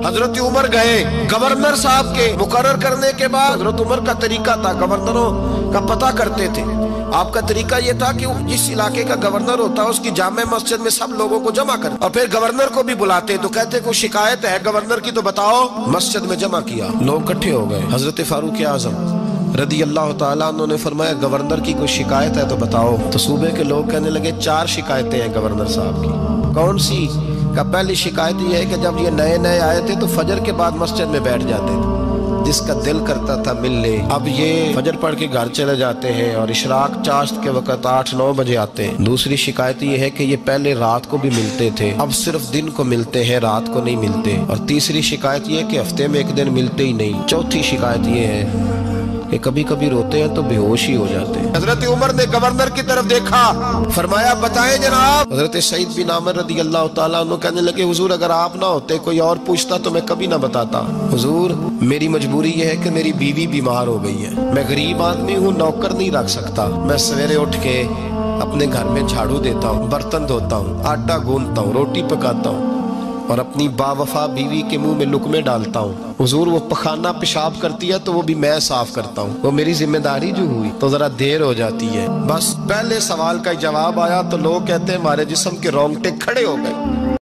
हजरत उमर गए गवर्नर साहब के मुकर्रर करने के बाद। हजरत उमर का तरीका था, गवर्नरों का पता करते थे। आपका तरीका ये था कि जिस इलाके का गवर्नर होता है उसकी जामे मस्जिद में सब लोगों को जमा कर, और फिर गवर्नर को भी बुलाते। तो कहते कोई शिकायत है गवर्नर की तो बताओ। मस्जिद में जमा किया, लोग इकट्ठे हो गए। हजरत फारूक आजम रदी अल्लाह ताला उन्होंने फरमाया गवर्नर की कोई शिकायत है तो बताओ। तो सूबे के लोग कहने लगे 4 शिकायतें हैं गवर्नर साहब की। कौन सी? का पहली शिकायत ये है कि जब ये नए नए आए थे तो फजर के बाद मस्जिद में बैठ जाते थे, जिसका दिल करता था मिल ले। अब ये फजर पढ़ के घर चले जाते हैं और इशराक चाश्त के वक्त 8-9 बजे आते हैं। दूसरी शिकायत ये है कि ये पहले रात को भी मिलते थे, अब सिर्फ दिन को मिलते हैं, रात को नहीं मिलते। और तीसरी शिकायत ये है कि हफ्ते में एक दिन मिलते ही नहीं। चौथी शिकायत ये है कि कभी कभी रोते हैं तो बेहोश ही हो जाते हैं। हजरत उमर ने गवर्नर की तरफ देखा, फरमाया बताएं जनाब। हजरत सईद बिन आमिर रदी अल्लाह ताला अन्हु कहने लगे हुजूर अगर आप ना होते कोई और पूछता तो मैं कभी ना बताता। हुजूर मेरी मजबूरी ये है कि मेरी बीवी बीमार हो गई है, मैं गरीब आदमी हूँ, नौकर नहीं रख सकता। मैं सवेरे उठ के अपने घर में झाड़ू देता हूँ, बर्तन धोता हूँ, आटा गूंदता हूँ, रोटी पकाता हूँ और अपनी बावफा बीवी के मुंह में लुकमे डालता हूँ। हुजूर वो पखाना पेशाब करती है तो वो भी मैं साफ करता हूँ, वो मेरी जिम्मेदारी जो हुई तो जरा देर हो जाती है। बस पहले सवाल का जवाब आया तो लोग कहते हैं हमारे जिस्म के रोंगटे खड़े हो गए।